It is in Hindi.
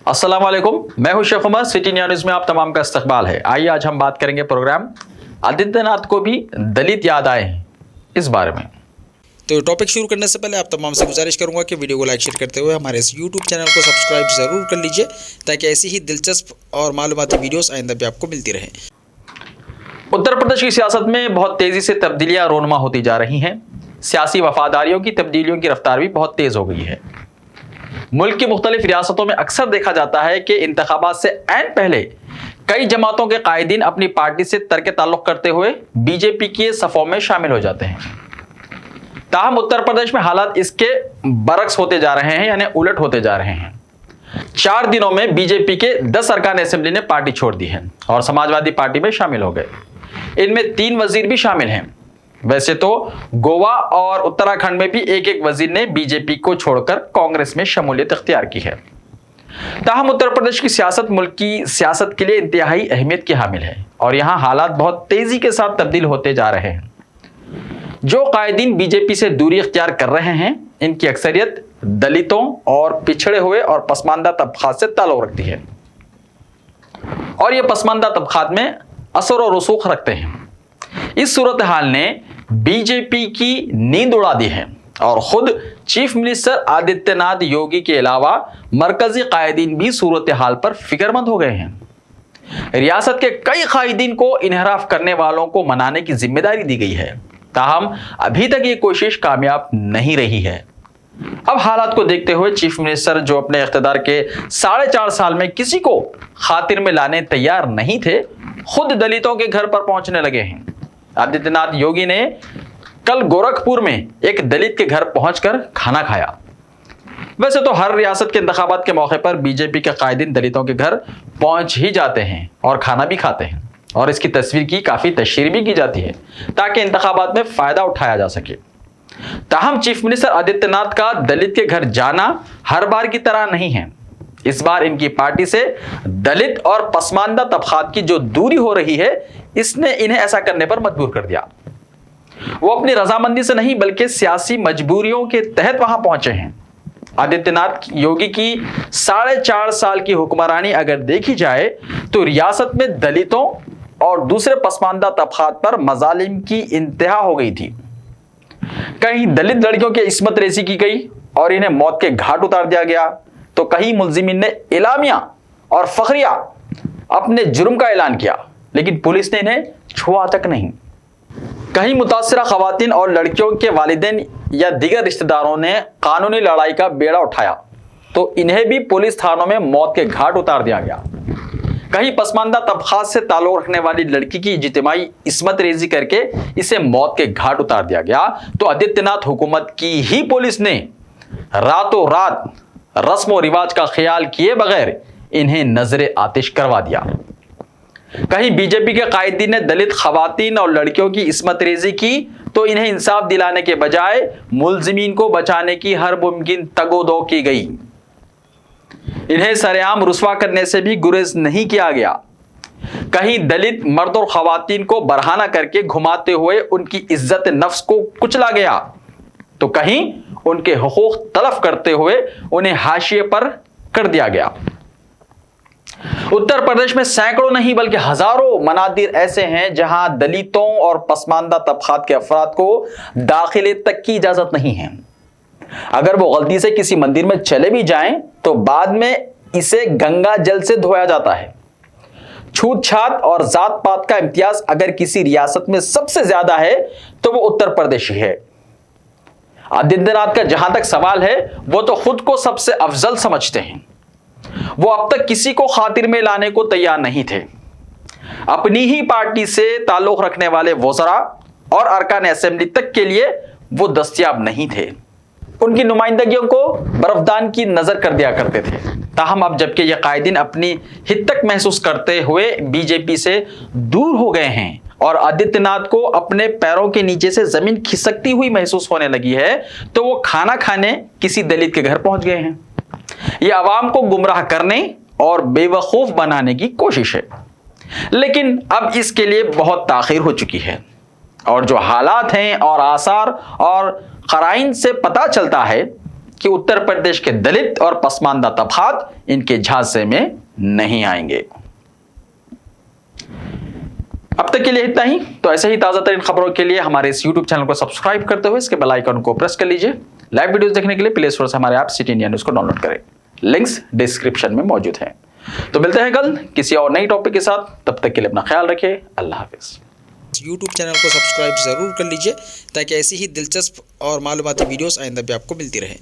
अस्सलाम वालेकुम, मैं हूं शेख उमर। सिटी न्यूज़ में आप तमाम का इस्तकबाल है। आइए आज हम बात करेंगे प्रोग्राम आदित्यनाथ को भी दलित याद आए हैं इस बारे में। तो टॉपिक शुरू करने से पहले आप तमाम से गुजारिश करूंगा कि वीडियो को लाइक शेयर करते हुए हमारे इस यूट्यूब चैनल को सब्सक्राइब ज़रूर कर लीजिए ताकि ऐसी ही दिलचस्प और मालूमाती वीडियोस आइंदा भी आपको मिलती रहें। उत्तर प्रदेश की सियासत में बहुत तेजी से तब्दीलियां रोनुमा होती जा रही हैं। सियासी वफादारियों की तब्दीलियों की रफ्तार भी बहुत तेज हो गई है। मुल्क की मुख्तलिफ रियासतों में अक्सर देखा जाता है कि इंतखाबात से ऐन पहले कई जमातों के कायदीन अपनी पार्टी से तर्क ताल्लुक करते हुए बीजेपी के सफ़ों में शामिल हो जाते हैं। ताहम उत्तर प्रदेश में हालात इसके बरक्स होते जा रहे हैं, यानी उलट होते जा रहे हैं। 4 दिनों में बीजेपी के 10 अरकान असेंबली ने पार्टी छोड़ दी है और समाजवादी पार्टी में शामिल हो गए। इनमें 3 वजीर भी शामिल हैं। वैसे तो गोवा और उत्तराखंड में भी एक एक वजीर ने बीजेपी को छोड़कर कांग्रेस में शमूलियत इख्तियार की है। ताहम उत्तर प्रदेश की सियासत मुल्क की सियासत के लिए इंतहाई अहमियत की हामिल है और यहाँ हालात बहुत तेजी के साथ तब्दील होते जा रहे हैं। जो कायदीन बीजेपी से दूरी इख्तियार कर रहे हैं, इनकी अक्सरियत दलितों और पिछड़े हुए और पसमानदा तबकात से ताल्लुक रखती है और ये पसमानदा तबकात में असर और रसूख रखते हैं। इस सूरत हाल ने बीजेपी की नींद उड़ा दी है और खुद चीफ मिनिस्टर आदित्यनाथ योगी के अलावा मरकजी कायदीन भी सूरत हाल पर फिक्रमंद हो गए हैं। रियासत के कई कायदीन को इनहराफ करने वालों को मनाने की जिम्मेदारी दी गई है, ताहम अभी तक ये कोशिश कामयाब नहीं रही है। अब हालात को देखते हुए चीफ मिनिस्टर, जो अपने इख्तिदार के 4.5 साल में किसी को खातिर में लाने तैयार नहीं थे, खुद दलितों के घर पर पहुंचने लगे हैं। आदित्यनाथ योगी ने कल गोरखपुर में एक दलित के घर पहुंचकर खाना खाया। वैसे तो हर रियासत के इंतखाबात के मौके पर बीजेपी के कायदीन दलितों के घर पहुंच ही जाते हैं और खाना भी खाते हैं और इसकी तस्वीर की काफी तशहीर भी की जाती है ताकि इंतखाबात में फायदा उठाया जा सके। ताहम चीफ मिनिस्टर आदित्यनाथ का दलित के घर जाना हर बार की तरह नहीं है। इस बार इनकी पार्टी से दलित और पसमानदा तबकात की जो दूरी हो रही है, इसने इन्हें ऐसा करने पर मजबूर कर दिया। वो अपनी रजामंदी से नहीं बल्कि सियासी मजबूरियों के तहत वहां पहुंचे हैं। आदित्यनाथ योगी की 4.5 साल की हुक्मरानी अगर देखी जाए तो रियासत में दलितों और दूसरे पसमानदा तबकात पर मजालिम की इंतहा हो गई थी। कहीं दलित लड़कियों की इस्मत रेजी की गई और इन्हें मौत के घाट उतार दिया गया, तो कहीं मुल्जिमीन ने इलामिया और फखरिया अपने जुर्म का ऐलान किया, लेकिन पुलिस ने इन्हें छुआ तक नहीं। कहीं मुतासिरा खवातीन और लड़कियों के वालिदैन या दीगर रिश्तेदारों ने कानूनी लड़ाई का बेड़ा उठाया, तो इन्हें भी पुलिस थानों में मौत के घाट उतार दिया गया। कहीं पसमानदा तबकात से ताल्लुक रखने वाली लड़की की इज्तिमाई इस्मत रेजी करके इसे मौत के घाट उतार दिया गया, तो आदित्यनाथ हुकूमत की ही पुलिस ने रातों रात रस्म और रिवाज का ख्याल किए बगैर इन्हें नजरे आतिश करवा दिया। कहीं बीजेपी के कायदीन ने दलित खवातीन और लड़कियों की इस्मत रेजी की, तो इन्हें इंसाफ दिलाने के बजाय मुल्जिमीन को बचाने की हर मुमकिन तगोदो की गई। इन्हें सरेआम रुस्वा करने से भी गुरेज नहीं किया गया। कहीं दलित मर्द और खवातीन को बरहाना करके घुमाते हुए उनकी इज्जत नफ्स को कुचला गया, तो कहीं उनके हुकूक तलफ करते हुए उन्हें हाशिए पर कर दिया गया। उत्तर प्रदेश में सैकड़ों नहीं बल्कि हजारों मनादिर ऐसे हैं जहां दलितों और पसमानदा तबकात के अफराद को दाखिले तक की इजाजत नहीं है। अगर वो गलती से किसी मंदिर में चले भी जाएं तो बाद में इसे गंगा जल से धोया जाता है। छूत छात और जात पात का इम्तियाज अगर किसी रियासत में सबसे ज्यादा है तो वो उत्तर प्रदेश ही है। आदित्यनाथ का जहां तक सवाल है, वो तो खुद को सबसे अफजल समझते हैं। वो अब तक किसी को खातिर में लाने को तैयार नहीं थे। अपनी ही पार्टी से ताल्लुक रखने वाले वज़रा और अरकान असेंबली तक के लिए वो दस्तयाब नहीं थे। उनकी नुमाइंदगियों को बर्फदान की नजर कर दिया करते थे। ताहम अब जबकि ये कायदीन अपनी हिद्दत महसूस करते हुए बीजेपी से दूर हो गए हैं और आदित्यनाथ को अपने पैरों के नीचे से जमीन खिसकती हुई महसूस होने लगी है, तो वो खाना खाने किसी दलित के घर पहुंच गए हैं। ये आवाम को गुमराह करने और बेवकूफ बनाने की कोशिश है, लेकिन अब इसके लिए बहुत ताखीर हो चुकी है और जो हालात हैं और आसार और क़राइन से पता चलता है कि उत्तर प्रदेश के दलित और पसमानदा तबकात इनके झांसे में नहीं आएंगे। अब तक के लिए इतना ही। तो ऐसे ही ताजा तरीन खबरों के लिए हमारे इस YouTube चैनल को सब्सक्राइब करते हुए इसके बेल आइकन को प्रेस कर लीजिए। लाइव वीडियोस देखने के लिए प्ले स्टोर से हमारे ऐप सिटी इंडिया न्यूज को डाउनलोड करें, लिंक्स डिस्क्रिप्शन में मौजूद हैं। तो मिलते हैं कल किसी और नई टॉपिक के साथ, तब तक के लिए अपना ख्याल रखिए। अल्लाह हाफिज। YouTube चैनल को सब्सक्राइब ज़रूर कर लीजिए ताकि ऐसी ही दिलचस्प और मालूमाती वीडियोस आइंदा भी आपको मिलती रहें।